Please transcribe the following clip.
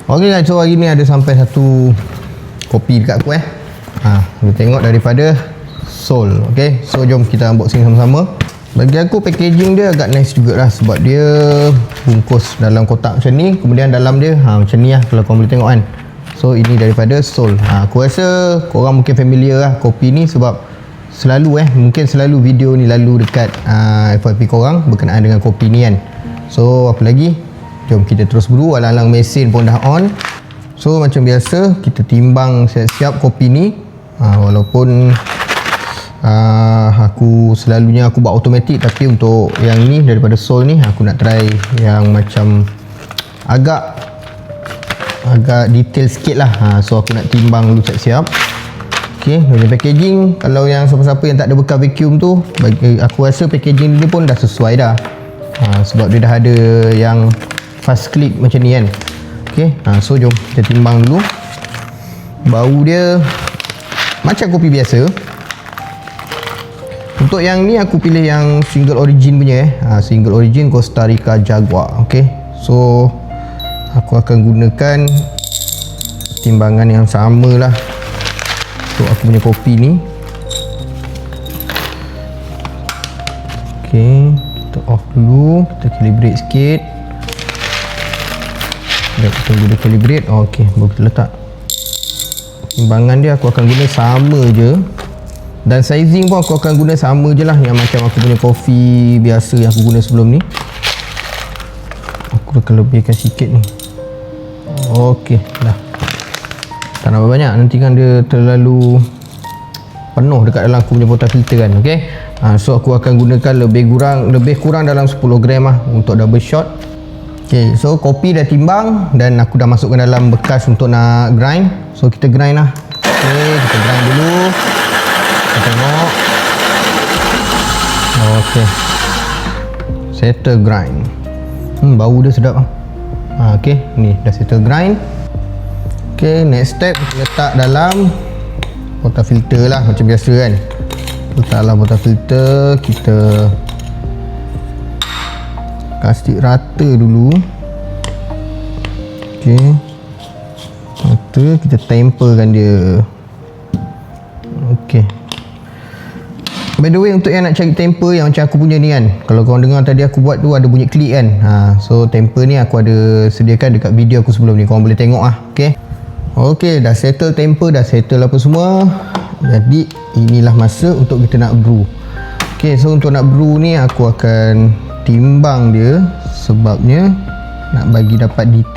Ok guys, so hari ni ada sampai satu kopi dekat aku kita tengok daripada Sol. Ok, so jom kita unboxing sama-sama. Bagi aku packaging dia agak nice jugalah, sebab dia bungkus dalam kotak macam ni, kemudian dalam dia macam ni lah kalau korang boleh tengok kan. So ini daripada Sol. Aku rasa korang mungkin familiar lah kopi ni, sebab mungkin selalu video ni lalu dekat FYP korang berkenaan dengan kopi ni kan. So apa lagi, jom kita terus buru. Alang-alang mesin pun dah on. So macam biasa kita timbang siap-siap kopi ni. Walaupun aku selalunya aku buat automatic, tapi untuk yang ni daripada Sol ni aku nak try yang macam agak detail sikit lah. So aku nak timbang dulu siap-siap. Okay, dari packaging, kalau yang siapa-siapa yang tak ada bekas vacuum tu, bagi aku rasa packaging dia pun dah sesuai dah. Sebab dia dah ada yang fast click macam ni kan. Okay, so jom kita timbang dulu. Bau dia macam kopi biasa. Untuk yang ni aku pilih yang single origin punya single origin Costa Rica Jaguar. Okay, so aku akan gunakan timbangan yang sama lah untuk aku punya kopi ni. Okay, kita off dulu, kita calibrate sikit. Kita tunggu dia calibrate. Ok, baru kita letak. Timbangan dia aku akan guna sama je, dan sizing pun aku akan guna sama je lah, yang macam aku punya kopi biasa yang aku guna sebelum ni. Aku akan lebihkan sikit ni. Ok, dah. Tak nak banyak, nanti kan dia terlalu penuh dekat dalam aku punya portafilter kan. Ok, so aku akan gunakan lebih kurang dalam 10 gram lah untuk double shot. Ok, so kopi dah timbang dan aku dah masukkan dalam bekas untuk nak grind. So kita grind lah. Ok, kita grind dulu. Kita tengok. Ok, settle grind. Bau dia sedap lah. Ok, ni dah settle grind. Ok, next step kita letak dalam portafilter lah, macam biasa kan. Letak dalam portafilter, kita kasih rata dulu. Ok, rata, kita temperkan dia. Ok, by the way, untuk yang nak cari temper yang macam aku punya ni kan, kalau korang dengar tadi aku buat tu ada bunyi klik kan. So temper ni aku ada sediakan dekat video aku sebelum ni, korang boleh tengok lah. Ok, dah settle temper, dah settle apa semua. Jadi inilah masa untuk kita nak brew. Ok, so untuk nak brew ni aku akan timbang dia, sebabnya nak bagi dapat detail